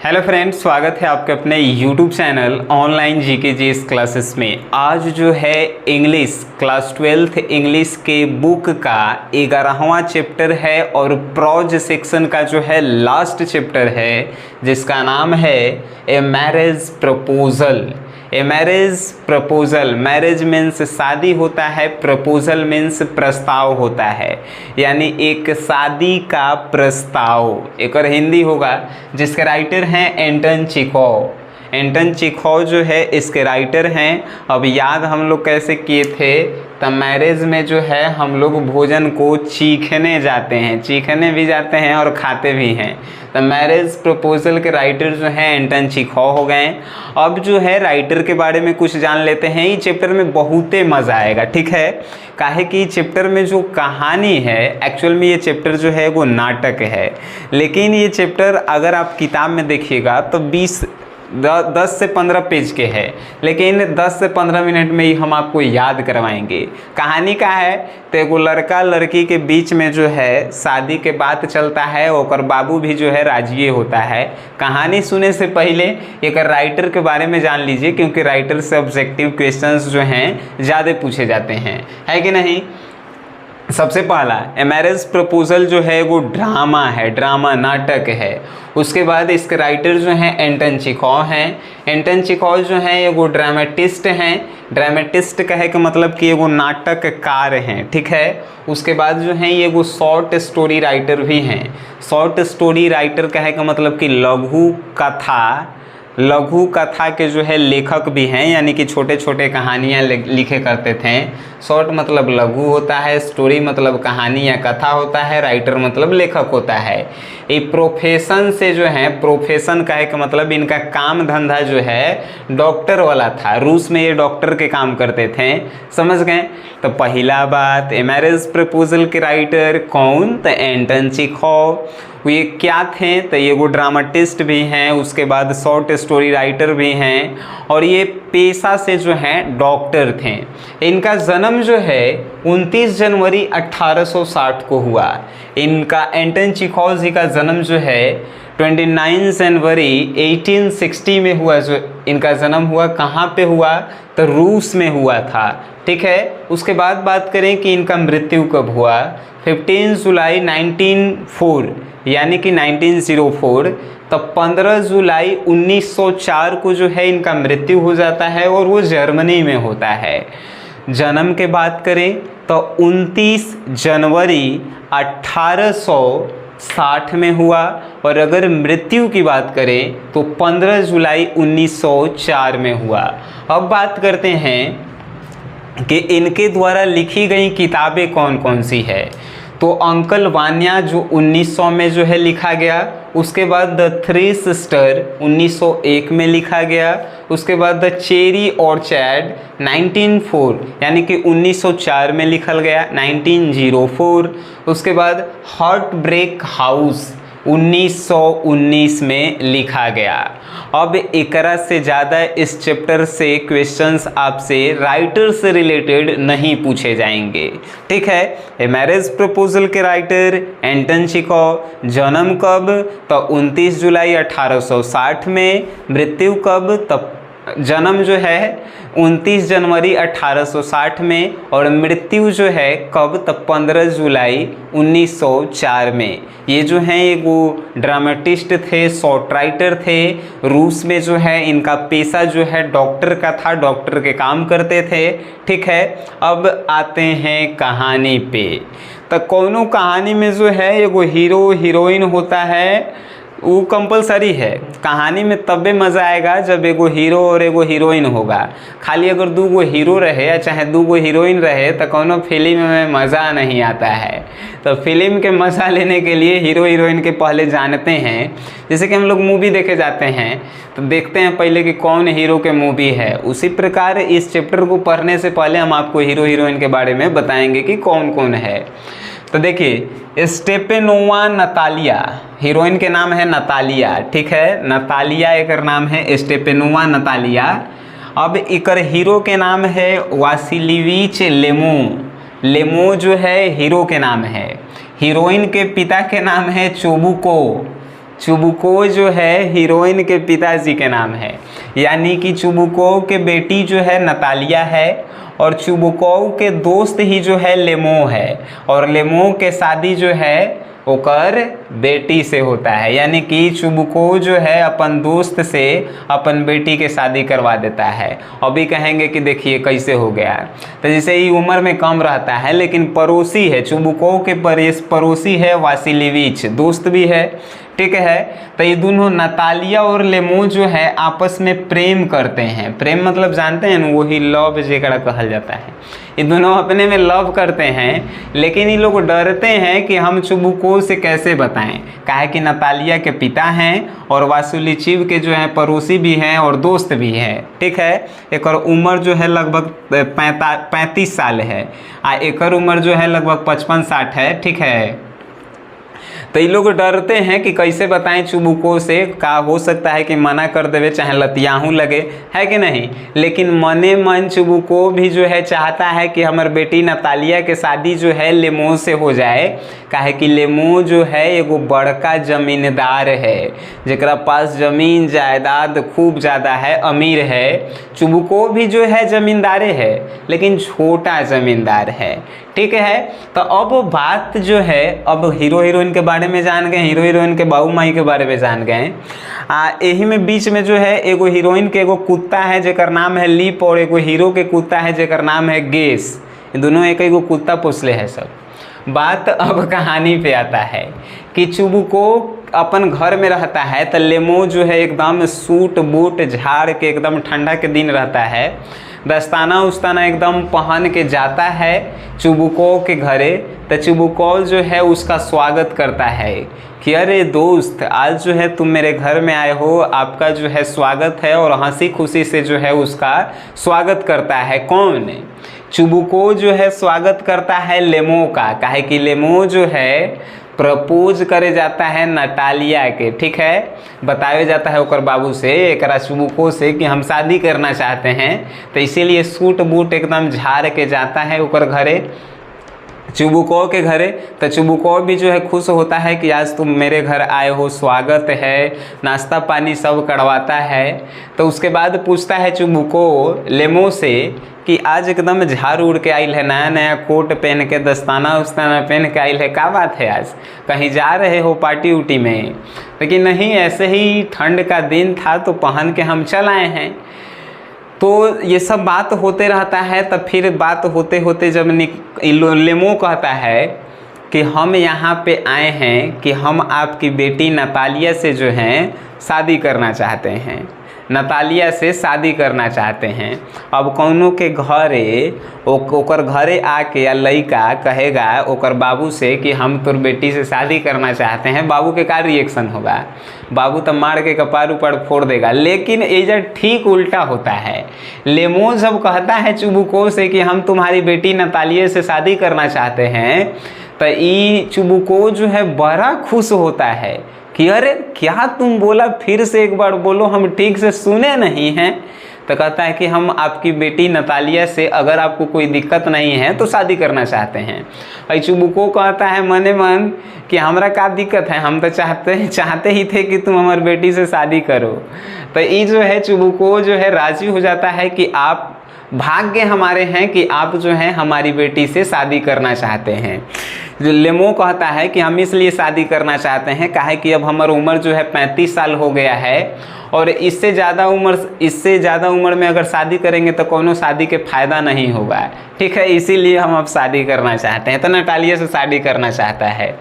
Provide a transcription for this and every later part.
Hello friends, स्वागत है आपके अपने YouTube channel online GK GS classes में। आज जो है इंग्लिश क्लास 12th इंग्लिश के बुक का 11वां चैप्टर है और प्रोज सेक्शन का जो है लास्ट चैप्टर है, जिसका नाम है a marriage proposal. A marriage proposal, marriage means शादी होता है, प्रपोजल मीन्स प्रस्ताव होता है, यानी एक शादी का प्रस्ताव। एक और हिंदी होगा जिसके राइटर हैं एंटन चेखोव। एंटन चेखोव जो है इसके राइटर हैं। अब याद हम लोग कैसे किए थे, तो मैरिज में जो है हम लोग भोजन को चीखने जाते हैं, चीखने भी जाते हैं और खाते भी हैं। तो मैरिज प्रपोजल के राइटर जो हैं एंटन चेखोव हो गए। अब जो है राइटर के बारे में कुछ जान लेते हैं। ये चैप्टर में बहुते मज़ा आएगा, ठीक है। काहे कि चैप्टर में जो कहानी है, एक्चुअल में ये चैप्टर जो है वो नाटक है, लेकिन ये चैप्टर अगर आप किताब में देखिएगा तो 10 से 15 पेज के है, लेकिन 10 से 15 मिनट में ही हम आपको याद करवाएंगे। कहानी का है तो एगो लड़का लड़की के बीच में जो है शादी के बात चलता है, और बाबू भी जो है राजी होता है। कहानी सुने से पहले एक राइटर के बारे में जान लीजिए, क्योंकि राइटर से ऑब्जेक्टिव क्वेश्चंस जो हैं ज़्यादा पूछे जाते हैं, है कि नहीं। सबसे पहला ए मैरिज प्रपोजल जो है वो ड्रामा है, ड्रामा नाटक है। उसके बाद इसके राइटर जो हैं एंटन चेखोव हैं। एंटन चेखोव जो हैं ये वो ड्रामेटिस्ट हैं। ड्रामेटिस्ट कहे का मतलब कि ये वो नाटककार हैं, ठीक है। उसके बाद जो हैं ये वो शॉर्ट स्टोरी राइटर भी हैं। शॉर्ट स्टोरी राइटर कहे का मतलब कि लघु कथा के जो है लेखक भी हैं, यानी कि छोटे छोटे कहानियाँ लिखे करते थे। शॉर्ट मतलब लघु होता है, स्टोरी मतलब कहानी या कथा होता है, राइटर मतलब लेखक होता है। ये प्रोफेशन से जो है, प्रोफेशन का एक मतलब इनका काम धंधा जो है डॉक्टर वाला था। रूस में ये डॉक्टर के काम करते थे, समझ गए। तो पहला बात, ए मैरिज प्रपोजल के राइटर कौन, तो एंटन चेखोव। ये क्या थे, तो ये वो ड्रामाटिस्ट भी हैं, उसके बाद शॉर्ट स्टोरी राइटर भी हैं, और ये पेशा से जो हैं डॉक्टर थे। इनका जन्म जो है 29 जनवरी 1860 को हुआ। इनका एंटन चेखोव जी का जन्म जो है 29 जनवरी 1860 में हुआ। जो इनका जन्म हुआ कहाँ पे हुआ, तो रूस में हुआ था, ठीक है। उसके बाद बात करें कि इनका मृत्यु कब हुआ, 15 जुलाई 1904 यानी कि 1904। तो 15 जुलाई 1904 को जो है इनका मृत्यु हो जाता है, और वो जर्मनी में होता है। जन्म के बात करें तो 29 जनवरी 1860 में हुआ, और अगर मृत्यु की बात करें तो 15 जुलाई 1904 में हुआ। अब बात करते हैं कि इनके द्वारा लिखी गई किताबें कौन कौन सी है। तो अंकल वान्या जो 1900 में जो है लिखा गया। उसके बाद द थ्री सिस्टर 1901 में लिखा गया। उसके बाद द चेरी ऑर्चर्ड 1904 यानी कि 1904 में लिखा गया, 1904। उसके बाद हार्ट ब्रेक हाउस 1919 में लिखा गया। अब एकरा से ज़्यादा इस चैप्टर से क्वेश्चंस आपसे राइटर से रिलेटेड नहीं पूछे जाएंगे, ठीक है। ए मैरिज प्रपोजल के राइटर एंटन चेखोव। जन्म कब, तो 29 जुलाई 1860 में। मृत्यु कब, तब जन्म जो है 29 जनवरी 1860 में, और मृत्यु जो है कब, तब 15 जुलाई 1904 में। ये जो हैं एक वो ड्रामेटिस्ट थे, शॉर्ट राइटर थे। रूस में जो है इनका पेशा जो है डॉक्टर का था, डॉक्टर के काम करते थे, ठीक है। अब आते हैं कहानी पे। तो कौनो कहानी में जो है एगो हीरो हीरोइन होता है, वो कंपलसरी है। कहानी में तबे मज़ा आएगा जब एगो हीरो और एगो हीरोइन होगा। खाली अगर दो गो हीरो रहे या चाहे दो गो हीरोइन रहे तो कोनो फिल्म में मज़ा नहीं आता है। तो फिल्म के मज़ा लेने के लिए हीरो हीरोइन के पहले जानते हैं। जैसे कि हम लोग मूवी देखे जाते हैं तो देखते हैं पहले कि कौन हीरो के मूवी है। उसी प्रकार इस चैप्टर को पढ़ने से पहले हम आपको हीरो हीरोइन के बारे में बताएंगे कि कौन कौन है। तो देखिए, स्टेपेनोवा नतालिया, हीरोइन के नाम है नतालिया, ठीक है। नतालिया एक नाम है, स्टेपेनोवा नतालिया। अब एक हीरो के नाम है वासिलीविच लेमो। लेमो जो है हीरो के नाम है। हीरोइन के पिता के नाम है चोबुको। चुबुको जो है हीरोइन के पिताजी के नाम है, यानी कि चुबुको के बेटी जो है नतालिया है और चुबुको के दोस्त ही जो है लेमो है, और लेमो के शादी जो है ओकर बेटी से होता है, यानी कि चुबुको जो है अपन दोस्त से अपन बेटी के शादी करवा देता है। अभी कहेंगे कि देखिए कैसे हो गया। तो जैसे ये उम्र में कम रहता है लेकिन पड़ोसी है, चुबुको के पड़ोसी है वासिलिविच, दोस्त भी है, ठीक है। तो ये दोनों नतालिया और लेमो जो है आपस में प्रेम करते हैं। प्रेम मतलब जानते हैं ना, वही लव जेकरा कहल जाता है। ये दोनों अपने में लव करते हैं, लेकिन ये लोग डरते हैं कि हम चुबुको से कैसे बताएं, काहे कि नतालिया के पिता हैं और वासुलिचिव के जो है पड़ोसी भी हैं और दोस्त भी हैं, ठीक है। एक उम्र जो है लगभग 35 साल है, एक उम्र जो है लगभग 55-60 है, ठीक है। तो ये लोग डरते हैं कि कैसे बताएं चुबुको से, का हो सकता है कि मना कर देवे, चाहे लतियाहू लगे, है कि नहीं। लेकिन मने मन चुबुको भी जो है चाहता है कि हमार बेटी नतालिया के शादी जो है लेमो से हो जाए, काहे कि लेमो जो है एगो बड़का जमींदार है, जेकरा पास जमीन जायदाद खूब ज़्यादा है, अमीर है। चुबुको भी जो है जमींदारे है लेकिन छोटा जमींदार है, ठीक है। तो अब बात जो है, अब हीरो हीरोइन के बारे में जान गए, हीरो हीरोइन के बाबू माई के बारे में जान गए। यही में बीच में जो है एगो हीरोइन के एगो कुत्ता है जेकर नाम है लीप, और एगो हीरो के कुत्ता है जेकर नाम है गेस। दोनों एक एगो कुत्ता पोसले है सब। बात अब कहानी पे आता है कि चुबुको अपन घर में रहता है, तो लेमो जो है एकदम सूट बूट झाड़ के, एकदम ठंडा के दिन रहता है, दस्ताना उस्ताना एकदम पहन के जाता है चुबुको के घरे। तो चुबुको जो है उसका स्वागत करता है कि अरे दोस्त, आज जो है तुम मेरे घर में आए हो, आपका जो है स्वागत है, और हंसी खुशी से जो है उसका स्वागत करता है। कौन? चुबुको जो है स्वागत करता है लेमो का, काहे कि लेमो जो है प्रपोज करे जाता है नतालिया के, ठीक है। बताया जाता है ओकर बाबू से, एक चुबुको से, कि हम शादी करना चाहते हैं। तो इसीलिए सूट बूट एकदम झाड़ के जाता है ओकर घरे, चुबुको के घरे। तो चुबुको भी जो है खुश होता है कि आज तुम मेरे घर आए हो, स्वागत है, नाश्ता पानी सब करवाता है। तो उसके बाद पूछता है चुबुको लेमो से कि आज एकदम झाड़ उड़ के आइल है, नया नया कोट पहन के, दस्ताना उस्ताना पहन के आइल है, क्या बात है, आज कहीं जा रहे हो पार्टी उटी में? लेकिन नहीं, ऐसे ही ठंड का दिन था तो पहन के हम चल आए हैं। तो ये सब बात होते रहता है। तब फिर बात होते होते जब लेमो कहता है कि हम यहाँ पे आए हैं कि हम आपकी बेटी नतालिया से जो हैं शादी करना चाहते हैं, नतालिया से शादी करना चाहते हैं। अब कौनों के घरे ओकर घरे आके या लड़का कहेगा ओकर बाबू से कि हम तोर बेटी से शादी करना चाहते हैं, बाबू के का रिएक्शन होगा? बाबू तो मार के कपार ऊपर फोड़ देगा। लेकिन ये ठीक उल्टा होता है। लेमो जब कहता है चुबुको से कि हम तुम्हारी बेटी नतालिया से शादी करना चाहते हैं, तो ये चुबुको जो है बड़ा खुश होता है कि अरे क्या तुम बोला, फिर से एक बार बोलो, हम ठीक से सुने नहीं हैं। तो कहता है कि हम आपकी बेटी नतालिया से, अगर आपको कोई दिक्कत नहीं है तो शादी करना चाहते हैं। चुबुको कहता है मने मन कि हमरा क्या दिक्कत है, हम तो चाहते ही थे कि तुम हमारी बेटी से शादी करो। तो ये जो है चुबुको जो है राजी हो जाता है कि आप भाग्य हमारे हैं कि आप जो हैं हमारी बेटी से शादी करना चाहते हैं। जो लेमो कहता है कि हम इसलिए शादी करना चाहते हैं काहे कि अब हमारी उम्र जो है 35 साल हो गया है, और इससे ज़्यादा उम्र में अगर शादी करेंगे तो कोनो शादी के फ़ायदा नहीं होगा, ठीक है। इसीलिए हम अब शादी करना चाहते हैं। तो नतालिया से शादी करना चाहता है।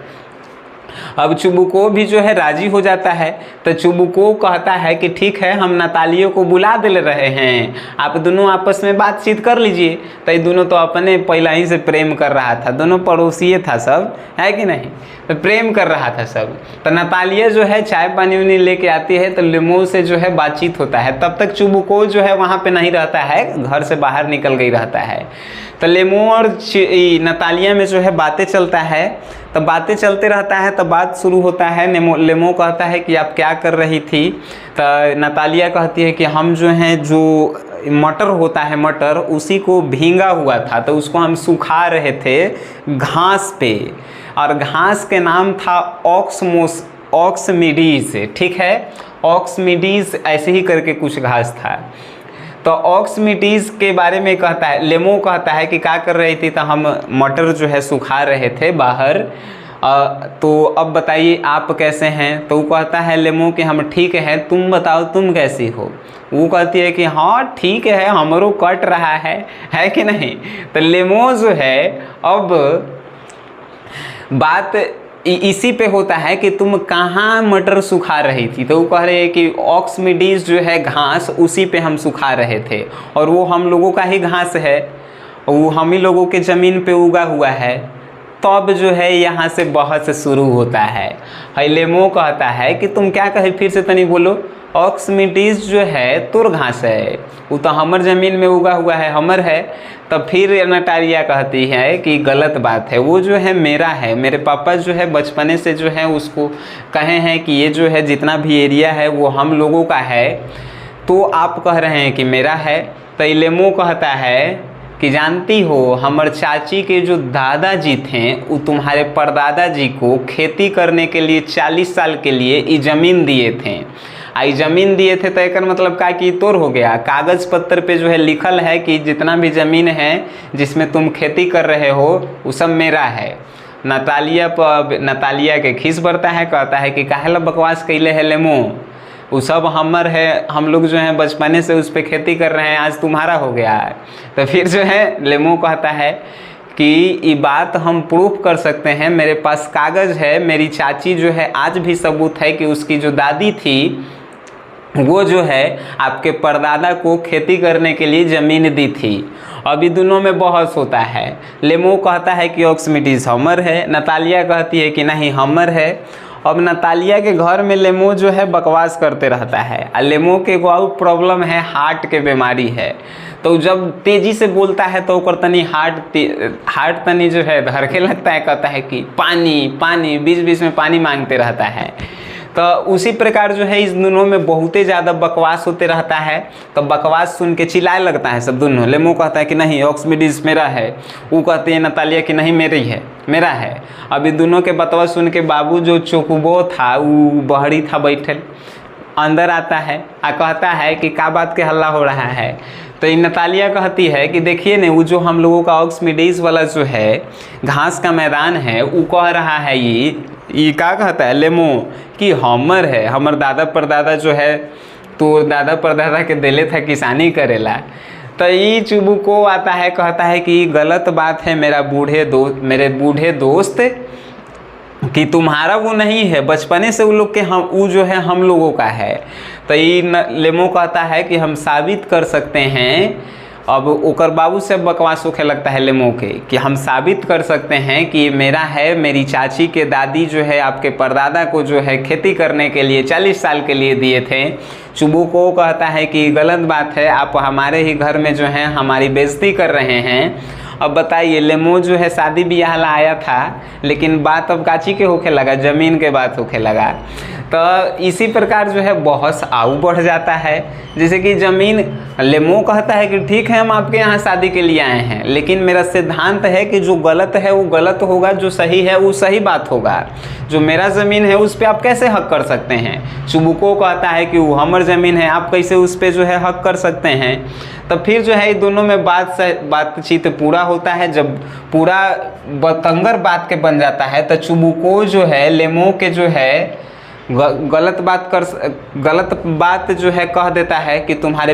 अब चुबुको भी जो है राजी हो जाता है। तो चुबुको कहता है कि ठीक है, हम नतालिया को बुला दे रहे हैं, आप दोनों आपस में बातचीत कर लीजिए। तो ये दोनों तो अपने पहला ही से प्रेम कर रहा था, दोनों पड़ोसी था सब, है कि नहीं। तो प्रेम कर रहा था सब। तो नतालिया जो है चाय पानी उनी लेके आती है, तो लेमो से जो है बातचीत होता है। तब तक चुबुको जो है वहाँ पे नहीं रहता है, घर से बाहर निकल गई रहता है। तो लेमो और नतालिया में जो है बातें चलता है। तो बातें चलते रहता है। तो बात शुरू होता है। लेमो कहता है कि आप क्या कर रही थी? तो नतालिया कहती है कि हम जो हैं, जो मटर होता है मटर, उसी को भींगा हुआ था तो उसको हम सुखा रहे थे घास पे, और घास के नाम था ऑक्समिडीज, ठीक है, ऑक्समिडीज ऐसे ही करके कुछ घास था। तो ऑक्समिडीज के बारे में कहता है, लेमो कहता है कि क्या कर रही थी, तो हम मटर जो है सुखा रहे थे बाहर, तो अब बताइए आप कैसे हैं। तो वो कहता है लेमो कि हम ठीक हैं, तुम बताओ तुम कैसी हो। वो कहती है कि हाँ ठीक है, हमरो कट रहा है कि नहीं। तो लेमो जो है अब बात इसी पे होता है कि तुम कहाँ मटर सुखा रही थी। तो वो कह रहे हैं कि ऑक्समिडीज जो है घास, उसी पे हम सुखा रहे थे, और वो हम लोगों का ही घास है, वो हम ही लोगों के ज़मीन पे उगा हुआ है। तब जो है यहाँ से बहस शुरू होता है। लेमो कहता है कि तुम क्या कहे, फिर से तनी बोलो। ऑक्समिडीज जो है तुर घास है, वो तो हमर ज़मीन में उगा हुआ है, हमर है। तब फिर नटालिया कहती है कि गलत बात है, वो जो है मेरा है, मेरे पापा जो है बचपने से जो है उसको कहे हैं कि ये जो है जितना भी एरिया है वो हम लोगों का है, तो आप कह रहे हैं कि मेरा है। तो लेमो कहता है कि जानती हो हमर चाची के जो दादाजी थे वो तुम्हारे परदादा जी को खेती करने के लिए 40 साल के लिए ये ज़मीन दिए थे। आई ज़मीन दिए थे तो एक मतलब का कि तोड़ हो गया, कागज़ पत्तर पे जो है लिखल है कि जितना भी ज़मीन है जिसमें तुम खेती कर रहे हो वो सब मेरा है। नतालिया के खीस बढ़ता है, कहता है कि काहे ला बकवास कैले है लेमो, वो सब हमर है, हम लोग जो है बचपने से उस पर खेती कर रहे हैं, आज तुम्हारा हो गया है। तो फिर जो है लेमो कहता है कि ये बात हम प्रूफ कर सकते हैं, मेरे पास कागज़ है, मेरी चाची जो है आज भी सबूत है कि उसकी जो दादी थी वो जो है आपके परदादा को खेती करने के लिए ज़मीन दी थी। अभी दोनों में बहस होता है। लेमो कहता है कि ऑक्समिडीज हमर है, नतालिया कहती है कि नहीं हमर है। अब नतालिया के घर में लेमो जो है बकवास करते रहता है, और लेमो के एगो प्रॉब्लम है, हार्ट के बीमारी है। तो जब तेज़ी से बोलता है तो ओकर तनी हार्ट तनी जो है धड़के लगता है, कहता है कि पानी पानी, बीच बीच में पानी मांगते रहता है। तो उसी प्रकार जो है इस दोनों में बहुत ही ज़्यादा बकवास होते रहता है। तो बकवास सुन के चिल्लाए लगता है सब दोनों। लेमो कहता है कि नहीं ऑक्समिडीज मेरा है, वो कहते हैं नतालिया कि नहीं मेरी है, मेरा है। अभी दोनों के बतवा सुन के बाबू जो चोकुबो था वो बहरी था बैठल, अंदर आता है आ कहता है कि क्या बात के हल्ला हो रहा है। तो ये नतालिया कहती है कि देखिए ने वो जो हम लोगों का ऑक्समिडीज वाला जो है घास का मैदान है, वो कह रहा है ये क्या कहता है लेमो कि हमर है, हमर दादा परदादा जो है तो दादा परदादा के दिले था किसानी करेला। तो ये चुबुको आता है, कहता है कि गलत बात है मेरे बूढ़े दोस्त कि तुम्हारा वो नहीं है, बचपने से वो लोग के वो जो है हम लोगों का है। तो ये लेमो कहता है कि हम साबित कर सकते हैं। अब ओकर बाबू से बकवास होखे लगता है लेमो के कि हम साबित कर सकते हैं कि मेरा है, मेरी चाची के दादी जो है आपके परदादा को जो है खेती करने के लिए 40 साल के लिए दिए थे। चुबुको कहता है कि गलत बात है, आप हमारे ही घर में जो है हमारी बेइज्जती कर रहे हैं। अब बताइए लेमो जो है शादी ब्याह ला आया था, लेकिन बात अब काची के होखे लगा, ज़मीन के बात होखे लगा। तो इसी प्रकार जो है बहस आऊ बढ़ जाता है। जैसे कि ज़मीन, लेमो कहता है कि ठीक है हम आपके यहाँ शादी के लिए आए हैं, लेकिन मेरा सिद्धांत है कि जो गलत है वो गलत होगा, जो सही है वो सही बात होगा। जो मेरा ज़मीन है उस पर आप कैसे हक कर सकते हैं। चुबुको कहता है कि वो हमर ज़मीन है, आप कैसे उस पर जो है हक कर सकते हैं। तो फिर जो है दोनों में बातचीत पूरा होता है। जब पूरा बतंगर बात के बन जाता है तो चुबुको जो है लेमो के जो है गलत बात जो है कह देता है कि तुम्हारे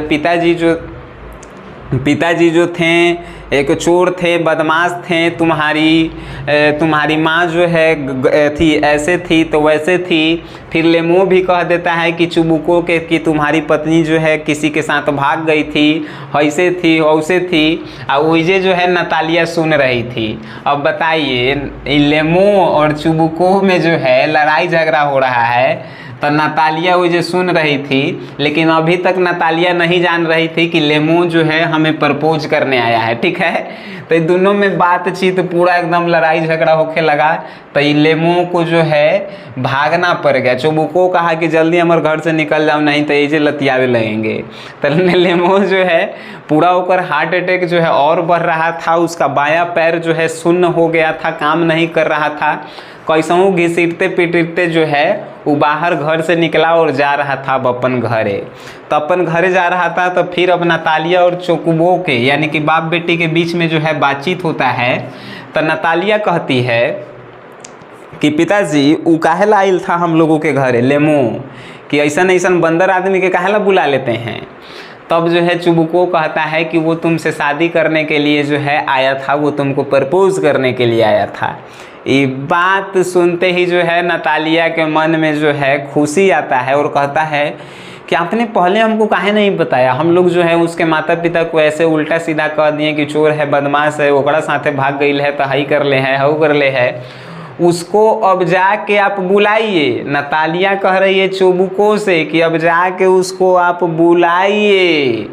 पिताजी जो थे एक चोर थे, बदमाश थे, तुम्हारी माँ जो है थी ऐसे थी तो वैसे थी। फिर लेमो भी कह देता है कि चुबुको के कि तुम्हारी पत्नी जो है किसी के साथ भाग गई थी, ऐसे थी वैसे थी, और वही जो है नतालिया सुन रही थी। अब बताइए लेमो और चुबुको में जो है लड़ाई झगड़ा हो रहा है। तो नतालिया वो जो सुन रही थी, लेकिन अभी तक नतालिया नहीं जान रही थी कि लेमो जो है हमें प्रपोज करने आया है, ठीक है। तो ये दोनों में बातचीत पूरा एकदम लड़ाई झगड़ा होके लगा। तो ये लेमो को जो है भागना पड़ गया। चुबुको कहा कि जल्दी हमारे घर से निकल जाओ, नहीं तो ये लतियावे लगेंगे। तो लेमो जो है पूरा होकर हार्ट अटैक जो है और बढ़ रहा था, उसका बायां पैर जो है सुन्न हो गया था, काम नहीं कर रहा था। कैसहू घिसीटते पिटीटते जो है वो बाहर घर से निकला और जा रहा था अब अपन घरे। तो अपन घरे जा रहा था तो फिर अब नतालिया और चोकुबो के यानी कि बाप बेटी के बीच में जो है बातचीत होता है। तो नतालिया कहती है कि पिताजी वो काहेला आइल था हम लोगों के घरे लेमो, कि ऐसा ऐसा बंदर आदमी के काहेला बुला लेते हैं। तब जो है चुबुको कहता है कि वो तुमसे शादी करने के लिए जो है आया था, वो तुमको प्रपोज करने के लिए आया था। ये बात सुनते ही जो है नतालिया के मन में जो है खुशी आता है और कहता है कि आपने पहले हमको काहे नहीं बताया। हम लोग जो है उसके माता पिता को ऐसे उल्टा सीधा कह दिए कि चोर है, बदमाश है, ओकरा साथे भाग गई है, तो हई कर ले है, हऊ कर ले है। उसको अब जाके आप बुलाइए। नतालिया कह रही है चुबुको से कि अब जाके उसको आप बुलाइए।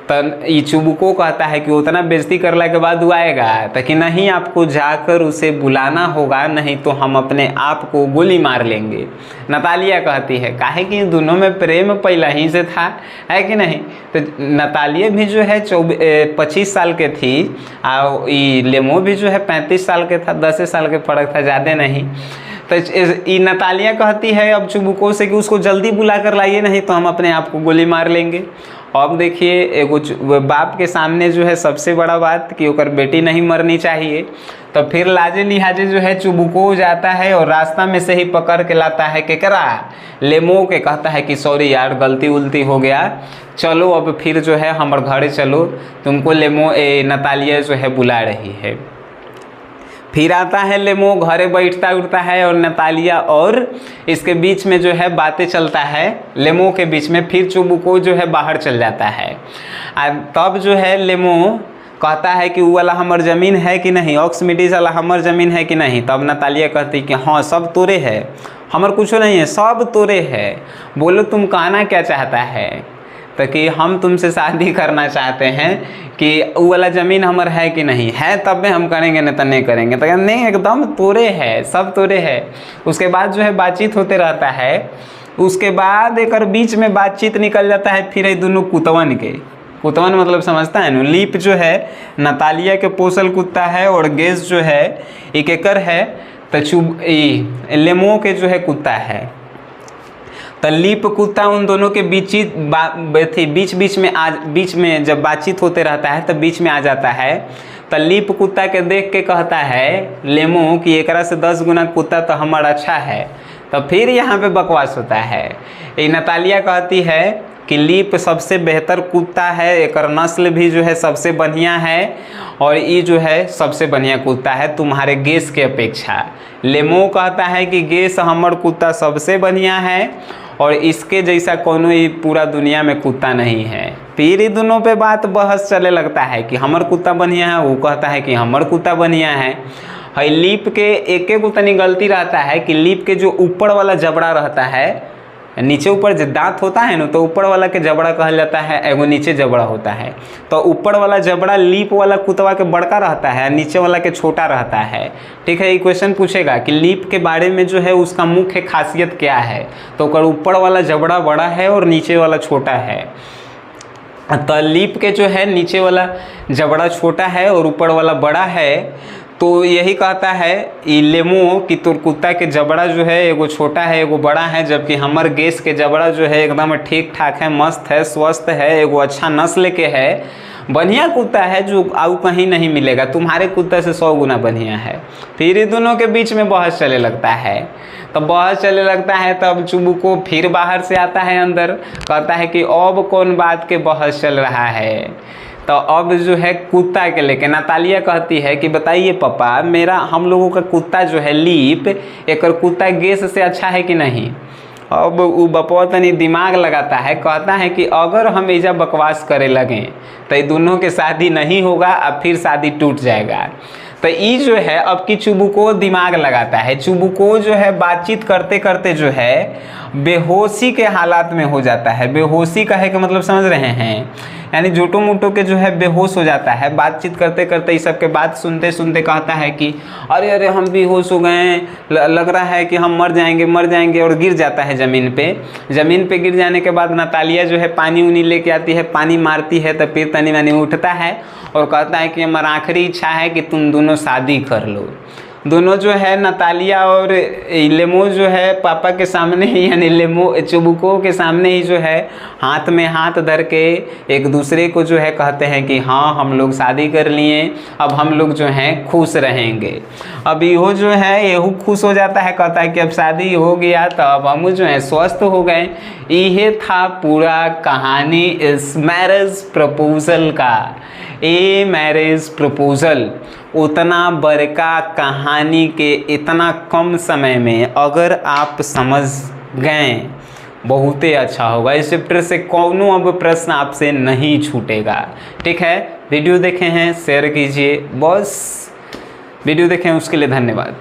तो ये चुबुको कहता है कि उतना बेइज्जती करने के बाद वो आएगा, ताकि नहीं आपको जाकर उसे बुलाना होगा, नहीं तो हम अपने आप को गोली मार लेंगे। नतालिया कहती है काहे कि दोनों में प्रेम पहले ही से था, है कि नहीं। तो नतालिया भी जो है 25 साल के थी और ये लेमो भी जो है 35 साल के था, 10 साल के फर्क था, ज़्यादा नहीं। तो ये नतालिया कहती है अब चुबुको से कि उसको जल्दी बुला कर लाइए, नहीं तो हम अपने आप को गोली मार लेंगे। अब देखिए एगो बाप के सामने जो है सबसे बड़ा बात कि ओकर बेटी नहीं मरनी चाहिए। तो फिर लाजे लिहाजे जो है चुबुको जाता है और रास्ता में से ही पकड़ के लाता है केकरा, लेमो के। कहता है कि सॉरी यार गलती उल्टी हो गया, चलो अब फिर जो है हमारे घरे चलो, तुमको लेमो नतालिया जो है बुला रही है। फिर आता है लेमो, घरे बैठता उठता है और नतालिया और इसके बीच में जो है बातें चलता है लेमो के बीच में। फिर चुबुको जो है बाहर चल जाता है। तब जो है लेमो कहता है कि वो वाला हमार ज़मीन है कि नहीं, ऑक्समिडीज वाला हमार ज़मीन है कि नहीं। तब नतालिया कहती कि हाँ सब तोरे है, हमार कुछ नहीं है, सब तोरे है। बोलो तुम कहना क्या चाहता है। तो कि हम तुमसे शादी करना चाहते हैं, कि वो वाला ज़मीन हमार है कि नहीं है, तब में हम करेंगे, नहीं तो नहीं करेंगे। तो नहीं एकदम तोरे है, सब तोरे है। उसके बाद जो है बातचीत होते रहता है। उसके बाद एक बीच में बातचीत निकल जाता है फिर ये दोनों कुतवन के। कुतवन मतलब समझता है ना, लीप जो है नतालिया के पोसल कुत्ता है और गेस जो है एक एकर है, तो लेमो के जो है कुत्ता है। तो लीप कुत्ता उन दोनों के बीच में जब बातचीत होते रहता है तो बीच में आ जाता है। तो लीप कुत्ता के देख के कहता है लेमो कि एकरा से 10 गुना कुत्ता तो हमारा अच्छा है। तो फिर यहाँ पे बकवास होता है। ये नतालिया कहती है कि लीप सबसे बेहतर कुत्ता है, एकर नस्ल भी जो है सबसे बढ़िया है और ये जो है सबसे बढ़िया कुत्ता है तुम्हारे गेस के अपेक्षा। लेमो कहता है कि गेस हमर कुत्ता सबसे बढ़िया है और इसके जैसा कोनो ही पूरा दुनिया में कुत्ता नहीं है। फिर ये दोनों पे बात बहस चले लगता है कि हमर कुत्ता बढ़िया है, वो कहता है कि हमर कुत्ता बढ़िया है। लीप के एक तनी गलती रहता है कि लीप के जो ऊपर वाला जबड़ा रहता है, नीचे ऊपर जो दांत होता है ना, तो ऊपर वाला के जबड़ा कहल जाता है, एगो नीचे जबड़ा होता है। तो ऊपर वाला जबड़ा लीप वाला कुतवा के बड़का रहता है, नीचे वाला के छोटा रहता है। ठीक है, ये क्वेश्चन पूछेगा कि लीप के बारे में जो है उसका मुख्य खासियत क्या है, तो ऊपर वाला जबड़ा बड़ा है और नीचे वाला छोटा है। तो लीप के जो है नीचे वाला जबड़ा छोटा है और ऊपर वाला बड़ा है। तो यही कहता है लेमो कि तोर कुत्ता के जबड़ा जो है एगो छोटा है एगो बड़ा है, जबकि हमर गेस के जबड़ा जो है एकदम ठीक ठाक है, मस्त है, स्वस्थ है, एगो अच्छा नस्ल के है, बढ़िया कुत्ता है जो आउ कहीं नहीं मिलेगा, तुम्हारे कुत्ते से 100 गुना बढ़िया है। फिर ये दोनों के बीच में बहस चले लगता है। तो बहस चले लगता है तब चुबुको फिर बाहर से आता है अंदर, कहता है कि अब कौन बात के बहस चल रहा है। तो अब जो है कुत्ता के लेके नतालिया कहती है कि बताइए पापा, हम लोगों का कुत्ता जो है लीप, एक कुत्ता गेस से अच्छा है कि नहीं। अब वो बपवा तनी दिमाग लगाता है, कहता है कि अगर हम ऐसा बकवास करे लगें तो ये दोनों के शादी नहीं होगा और फिर शादी टूट जाएगा। तो ये जो है अब की चुबुको दिमाग लगाता है। चुबुको जो है बातचीत करते करते जो है बेहोशी के हालात में हो जाता है। बेहोशी कहे के मतलब समझ रहे हैं, यानी जोटो मोटो के जो है बेहोश हो जाता है। बातचीत करते करते इस सब के बात सुनते सुनते कहता है कि अरे अरे हम बेहोश हो गए, लग रहा है कि हम मर जाएंगे, और गिर जाता है ज़मीन पे। गिर जाने के बाद नतालिया जो है पानी उनी लेके आती है, पानी मारती है, तो फिर तनी मनी उठता है और कहता है कि हमारा आखिरी इच्छा है कि तुम दोनों शादी कर लो। दोनों जो है नतालिया और लेमो जो है पापा के सामने ही, यानी लेमो चुबुको के सामने ही जो है हाथ में हाथ धर के एक दूसरे को जो है कहते हैं कि हाँ हम लोग शादी कर लिए, अब हम लोग जो हैं खुश रहेंगे। अब इहो जो है यहू खुश हो जाता है, कहता है कि अब शादी हो गया तो अब हम जो है स्वस्थ हो गए। ये था पूरा कहानी इस मैरिज प्रपोजल का। ये मैरिज प्रपोजल उतना बड़का कहानी के इतना कम समय में अगर आप समझ गए बहुत ही अच्छा होगा। इस चैप्टर से कौनो अब प्रश्न आपसे नहीं छूटेगा। ठीक है, वीडियो देखे हैं शेयर कीजिए, बस वीडियो देखें उसके लिए धन्यवाद।